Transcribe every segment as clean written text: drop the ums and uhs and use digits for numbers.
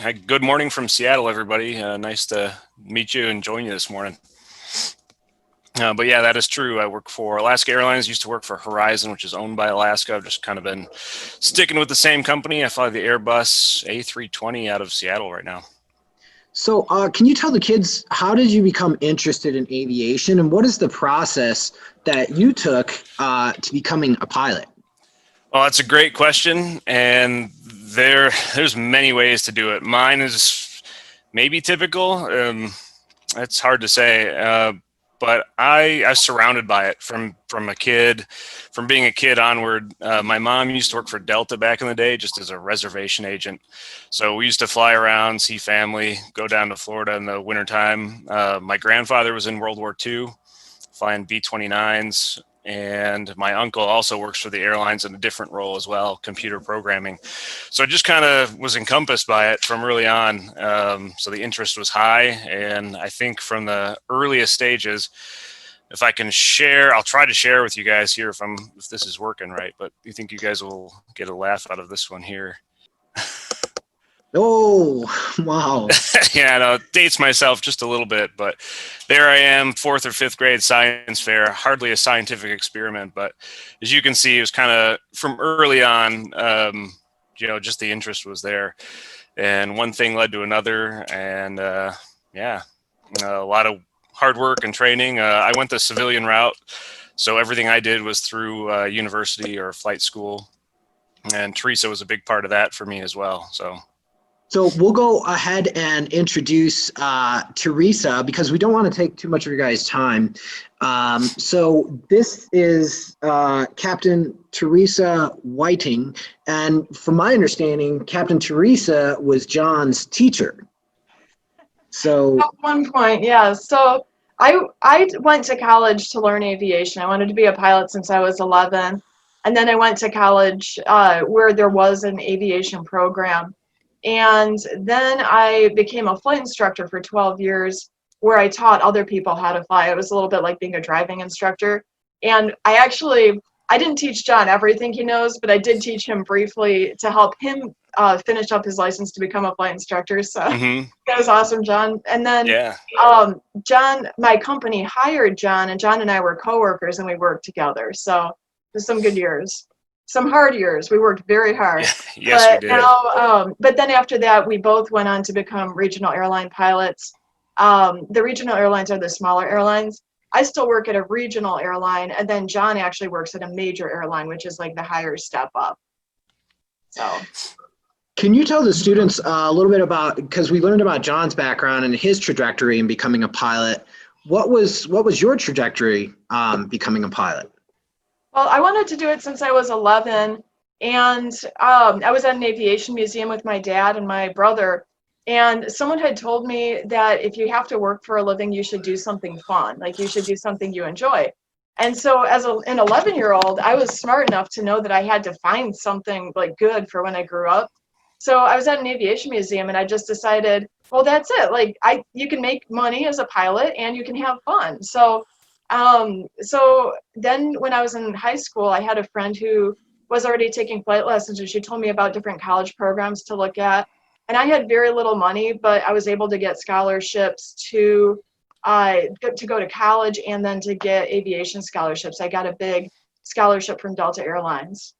Hi, good morning from Seattle, everybody. Nice to meet you and join you this morning. But yeah, that is true. I work for Alaska Airlines, used to work for Horizon, which is owned by Alaska. I've just kind of been sticking with the same company. I fly the Airbus A320 out of Seattle right now. So, can you tell the kids how did you become interested in aviation, and what is the process that you took to becoming a pilot? Well, that's a great question, and there's many ways to do it. Mine is maybe typical. It's hard to say, but I was surrounded by it from a kid, from being a kid onward. My mom used to work for Delta back in the day, just as a reservation agent. So we used to fly around, see family, go down to Florida in the wintertime. My grandfather was in World War II, flying B-29s. And my uncle also works for the airlines in a different role as well, computer programming. So I just kind of was encompassed by it from early on. So the interest was high. And I think from the earliest stages, if I can share, I'll try to share with you guys here if this is working right, but you think you guys will get a laugh out of this one here. Oh, wow. Yeah, no, it dates myself just a little bit, but there I am, fourth or fifth grade science fair, hardly a scientific experiment, but as you can see, it was kind of from early on, just the interest was there, and one thing led to another, and yeah, a lot of hard work and training. I went the civilian route, so everything I did was through university or flight school, and Theresa was a big part of that for me as well. So we'll go ahead and introduce Theresa because we don't want to take too much of your guys' time. So this is Captain Theresa Whiting, and from my understanding, Captain Theresa was John's teacher. So At one point, yeah. So I went to college to learn aviation. I wanted to be a pilot since I was 11, and then I went to college where there was an aviation program, and then I became a flight instructor for 12 years, where I taught other people how to fly. It was a little bit like being a driving instructor, and I didn't teach John everything he knows, but I did teach him briefly to help him finish up his license to become a flight instructor. So mm-hmm. that was awesome, John. And then Yeah. John, my company hired John, and John and I were coworkers, and we worked together. So it was some good years, some hard years. We worked very hard. Yes, we did. But then after that, we both went on to become regional airline pilots. The regional airlines are the smaller airlines. I still work at a regional airline, and then John actually works at a major airline, which is like the higher step up. So. can you tell the students a little bit about, because we learned about John's background and his trajectory in becoming a pilot. What was your trajectory becoming a pilot? Well, I wanted to do it since I was 11, and I was at an aviation museum with my dad and my brother, and someone had told me that if you have to work for a living, you should do something fun, like you should do something you enjoy. And so as an 11-year-old, I was smart enough to know that I had to find something like good for when I grew up. So I was at an aviation museum, and I just decided, well, that's it. Like you can make money as a pilot and you can have fun. So then when I was in high school, I had a friend who was already taking flight lessons, and she told me about different college programs to look at. And I had very little money, but I was able to get scholarships to go to college and then to get aviation scholarships. I got a big scholarship from Delta Airlines.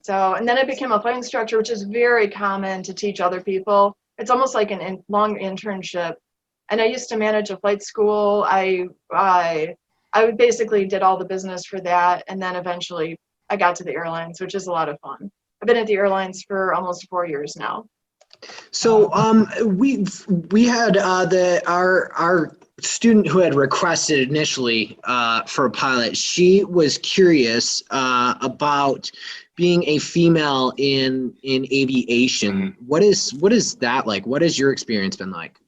So, and then I became a flight instructor, which is very common to teach other people. It's almost like a long internship. And I used to manage a flight school. I basically did all the business for that, and then eventually I got to the airlines, which is a lot of fun. I've been at the airlines for almost 4 years now. So we had our student who had requested initially for a pilot. She was curious about being a female in aviation. Mm-hmm. What is that like? What has your experience been like?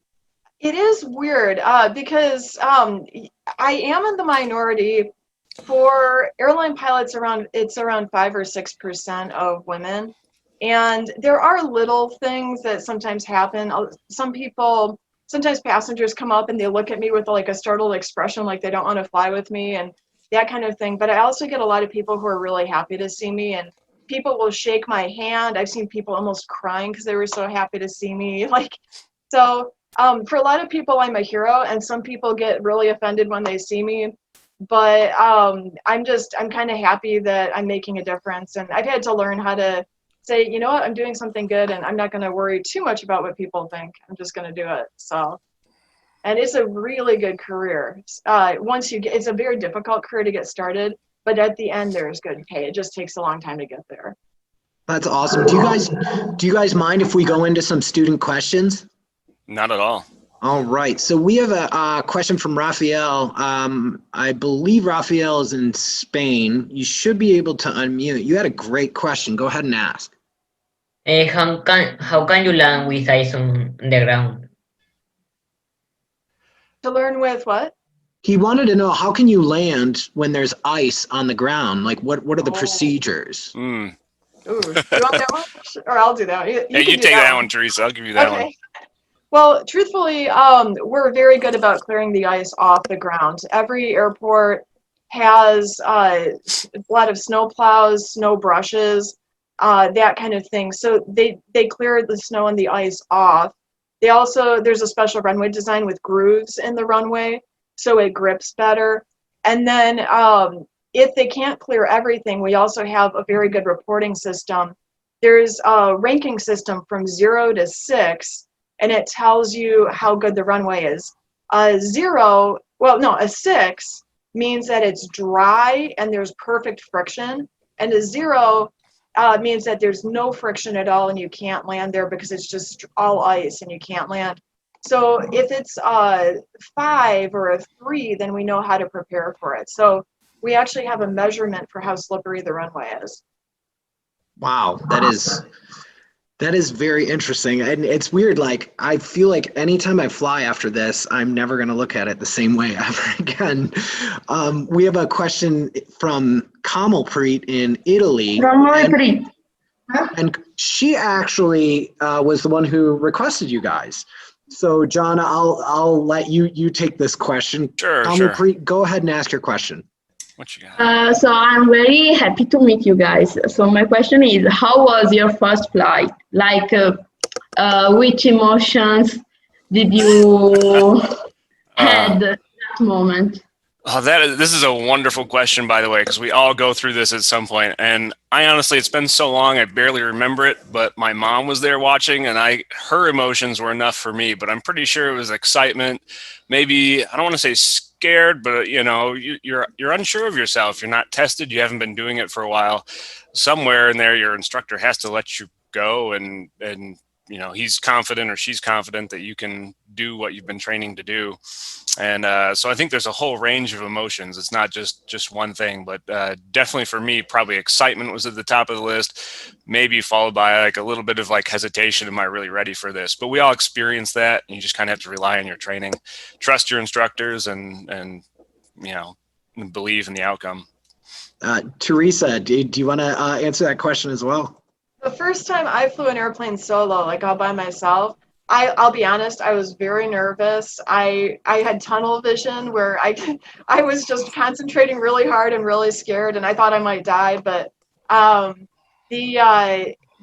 It is weird because I am in the minority. For airline pilots, it's around 5 or 6% of women, and there are little things that sometimes happen. Sometimes passengers come up and they look at me with like a startled expression, like they don't want to fly with me and that kind of thing. But I also get a lot of people who are really happy to see me, and people will shake my hand. I've seen people almost crying because they were so happy to see me. Like, so for a lot of people, I'm a hero, and some people get really offended when they see me. But I'm kind of happy that I'm making a difference, and I've had to learn how to say, you know what, I'm doing something good, and I'm not going to worry too much about what people think. I'm just going to do it. So. And it's a really good career. Once you get, it's a very difficult career to get started, but at the end there's good pay. It just takes a long time to get there. That's awesome. Do you guys mind if we go into some student questions? Not at all. All right. So we have a question from Rafael. I believe Rafael is in Spain. You should be able to unmute. You had a great question. Go ahead and ask. How can you land with ice on the ground? To learn with what? He wanted to know, how can you land when there's ice on the ground? Like, what are the procedures? Mm. Ooh, do you want that one? Or I'll do that one. You Hey, can you do take that one. one, Theresa. I'll give you that Okay. one. Well, truthfully, we're very good about clearing the ice off the ground. Every airport has a lot of snow plows, snow brushes, that kind of thing. So they clear the snow and the ice off. There's a special runway design with grooves in the runway, so it grips better. And then if they can't clear everything, we also have a very good reporting system. There's a ranking system from 0 to 6, and it tells you how good the runway is. A 6 means that it's dry and there's perfect friction, and a 0 means that there's no friction at all and you can't land there because it's just all ice and you can't land. So if it's a 5 or a 3, then we know how to prepare for it. So we actually have a measurement for how slippery the runway is. Wow, that is very interesting. And it's weird, like, I feel like anytime I fly after this, I'm never going to look at it the same way ever again. We have a question from Kamalpreet in Italy. And she actually was the one who requested you guys. So, John, I'll let you take this question. Sure. Kamalpreet, go ahead and ask your question. What you got? So I'm very happy to meet you guys. So my question is, how was your first flight? Like, which emotions did you had that moment? Oh, this is a wonderful question, by the way, because we all go through this at some point. And I honestly, it's been so long, I barely remember it. But my mom was there watching, and her emotions were enough for me. But I'm pretty sure it was excitement. Maybe I don't want to say scared, but you're unsure of yourself. You're not tested. You haven't been doing it for a while. Somewhere in there, your instructor has to let you go, and he's confident or she's confident that you can do what you've been training to do. And so I think there's a whole range of emotions. It's not just one thing, but definitely for me, probably excitement was at the top of the list, maybe followed by like a little bit of like hesitation. Am I really ready for this? But we all experience that. And you just kind of have to rely on your training, trust your instructors, and believe in the outcome. Theresa, do you want to answer that question as well? The first time I flew an airplane solo, like all by myself, I'll be honest, I was very nervous. I had tunnel vision where I was just concentrating really hard and really scared, and I thought I might die. But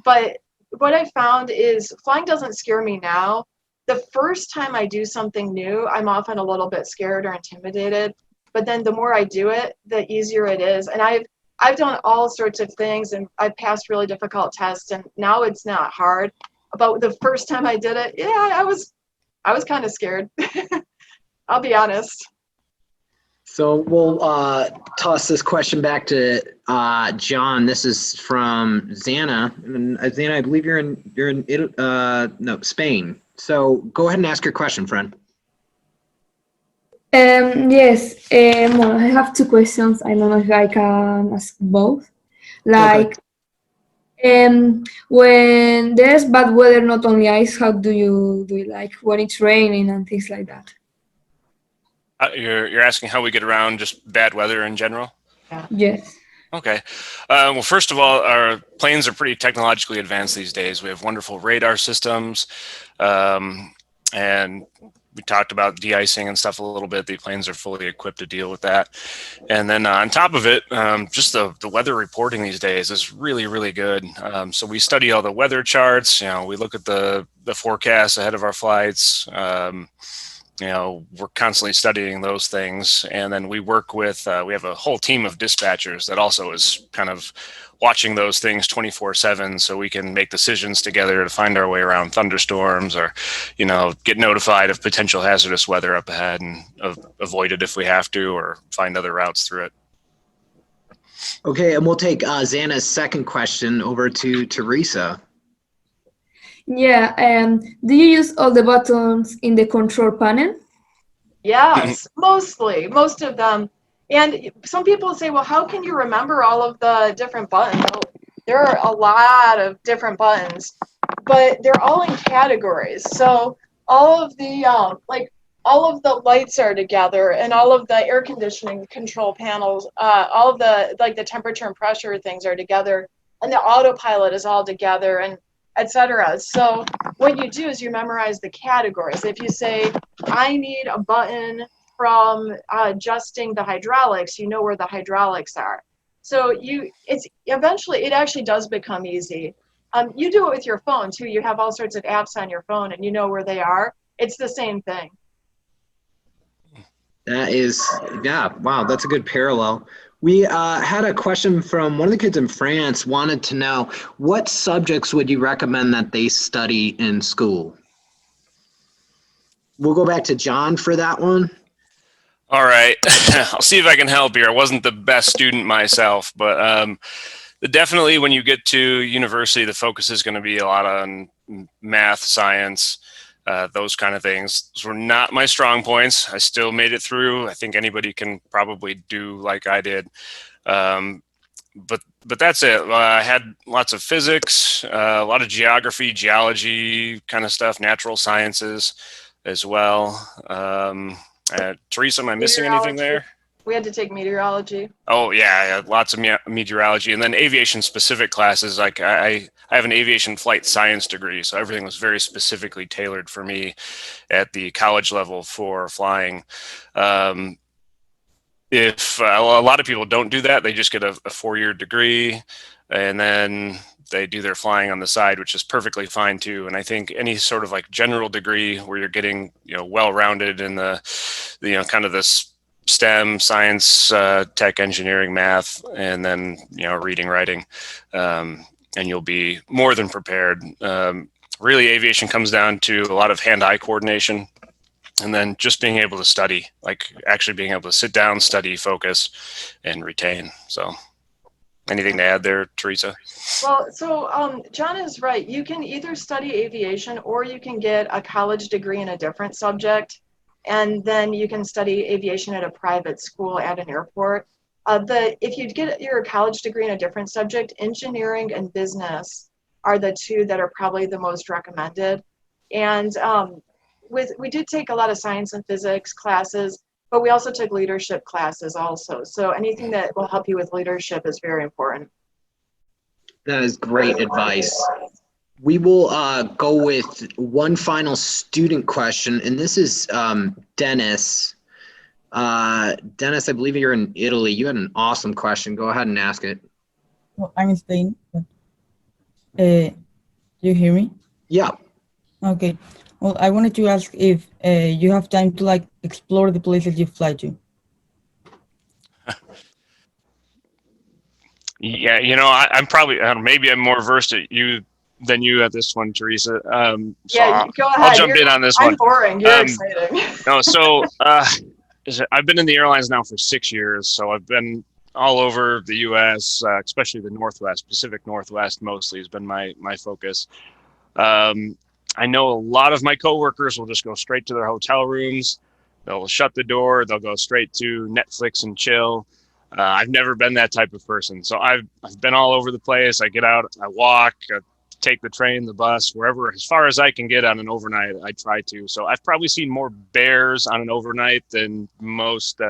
but what I found is flying doesn't scare me now. The first time I do something new, I'm often a little bit scared or intimidated. But then the more I do it, the easier it is. And I've done all sorts of things, and I've passed really difficult tests, and now it's not hard. But the first time I did it, yeah, I was kind of scared. I'll be honest. So we'll toss this question back to John. This is from Xana. And Xana, I believe you're in Spain. So go ahead and ask your question, friend. Yes, well, I have two questions. I don't know if I can ask both. Like, when there's bad weather, not only ice, how do you like when it's raining and things like that? You're asking how we get around just bad weather in general? Yes. Okay. Well, first of all, our planes are pretty technologically advanced these days. We have wonderful radar systems, and we talked about de-icing and stuff a little bit. The planes are fully equipped to deal with that. And then on top of it, just the weather reporting these days is really, really good. So we study all the weather charts. We look at the forecasts ahead of our flights. We're constantly studying those things. And then we work with, we have a whole team of dispatchers that also is kind of watching those things 24/7, so we can make decisions together to find our way around thunderstorms, or get notified of potential hazardous weather up ahead and avoid it if we have to, or find other routes through it. Okay, and we'll take Xana's second question over to Theresa. Yeah, do you use all the buttons in the control panel? Yes, mostly, most of them. And some people say, well, how can you remember all of the different buttons? Well, there are a lot of different buttons, but they're all in categories. So all of the all of the lights are together, and all of the air conditioning control panels, all of the temperature and pressure things are together, and the autopilot is all together, and etc. So what you do is you memorize the categories. If you say, I need a button from adjusting the hydraulics, you know where the hydraulics are. So eventually it actually does become easy. You do it with your phone too. You have all sorts of apps on your phone and you know where they are. It's the same thing. That is, yeah, wow, that's a good parallel. We had a question from one of the kids in France, wanted to know, what subjects would you recommend that they study in school? We'll go back to John for that one. All right. I'll see if I can help here. I wasn't the best student myself, but definitely when you get to university, the focus is going to be a lot on math, science, those kind of things. Those were not my strong points. I still made it through. I think anybody can probably do like I did. But that's it. I had lots of physics, a lot of geography, geology kind of stuff, natural sciences as well. Theresa, am I missing anything there? We had to take meteorology. Oh yeah, lots of meteorology, and then aviation specific classes. Like I have an aviation flight science degree, so everything was very specifically tailored for me at the college level for flying. If a lot of people don't do that, they just get a 4-year degree, and then they do their flying on the side, which is perfectly fine too. And I think any sort of like general degree where you're getting well-rounded in the kind of this STEM, science, tech, engineering, math, and then reading, writing, and you'll be more than prepared. Really, aviation comes down to a lot of hand-eye coordination, and then just being able to study, like actually being able to sit down, study, focus, and retain. So anything to add there, Theresa? Well, so John is right. You can either study aviation or you can get a college degree in a different subject, and then you can study aviation at a private school at an airport. If you get your college degree in a different subject, engineering and business are the two that are probably the most recommended. And we did take a lot of science and physics classes, but we also took leadership classes also. So anything that will help you with leadership is very important. That is great advice. We will go with one final student question, and this is Dennis. Dennis, I believe you're in Italy. You had an awesome question. Go ahead and ask it. Well, I'm in Spain. But, do you hear me? Yeah. Okay. Well, I wanted to ask if you have time to explore the places you fly to. Yeah, I'm probably maybe I'm more versed than you at this one, Theresa. So yeah, go ahead. I'll jump in on this one. I'm boring. You're exciting. No, so I've been in the airlines now for 6 years, so I've been all over the U.S., especially the Northwest, Pacific Northwest mostly has been my focus. I know a lot of my coworkers will just go straight to their hotel rooms. They'll shut the door. They'll go straight to Netflix and chill. I've never been that type of person. So I've been all over the place. I get out, I walk, I take the train, the bus, wherever, as far as I can get on an overnight, I try to. So I've probably seen more bears on an overnight than most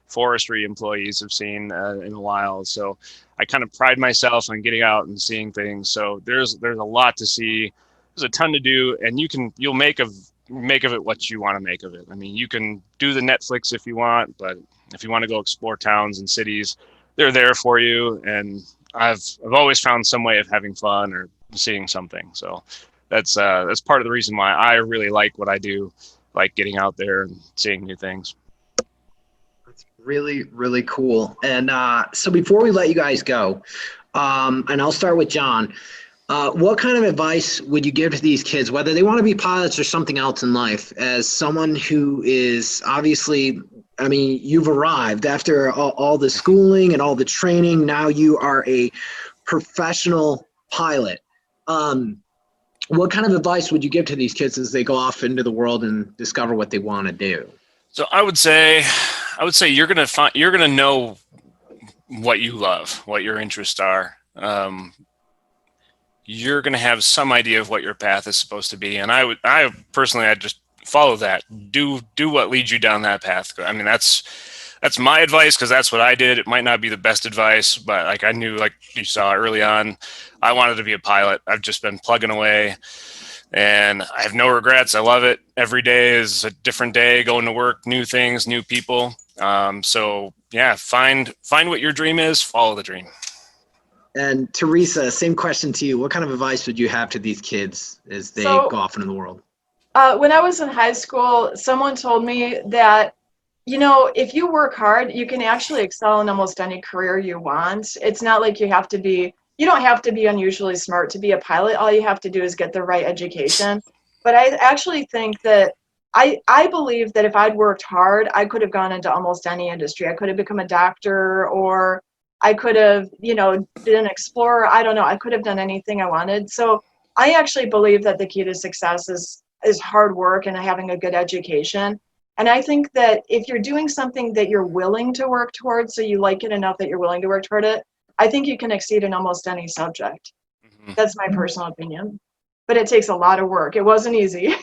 forestry employees have seen in a while. So I kind of pride myself on getting out and seeing things. So there's a lot to see. There's a ton to do, and you'll make a make of it what you want to make of it. I mean, you can do the Netflix if you want, but if you want to go explore towns and cities, they're there for you. And I've always found some way of having fun or seeing something. So that's part of the reason why I really like what I do, like getting out there and seeing new things. That's really, really cool. And so before we let you guys go, and I'll start with John, what kind of advice would you give to these kids, whether they want to be pilots or something else in life, as someone who is obviously, I mean, you've arrived after all the schooling and all the training. Now you are a professional pilot. What kind of advice would you give to these kids as they go off into the world and discover what they want to do? So I would say you're gonna know what you love, what your interests are. You're gonna have some idea of what your path is supposed to be, and I personally, I'd just follow that. Do what leads you down that path. I mean, that's my advice because that's what I did. It might not be the best advice, but like I knew, like you saw early on, I wanted to be a pilot. I've just been plugging away. And I have no regrets. I love it. Every day is a different day, going to work, new things, new people. So yeah, find what your dream is, follow the dream. And Theresa, same question to you. What kind of advice would you have to these kids as they So- go off into the world? When I was in high school, someone told me that, you know, if you work hard, you can actually excel in almost any career you want. It's not like you don't have to be unusually smart to be a pilot. All you have to do is get the right education. But I actually think that I believe that if I'd worked hard, I could have gone into almost any industry. I could have become a doctor, or I could have, been an explorer. I don't know. I could have done anything I wanted. So I actually believe that the key to success is hard work and having a good education. And I think that if you're doing something that you're willing to work towards, so you like it enough that you're willing to work toward it, I think you can exceed in almost any subject. Mm-hmm. That's my personal opinion. But it takes a lot of work. It wasn't easy.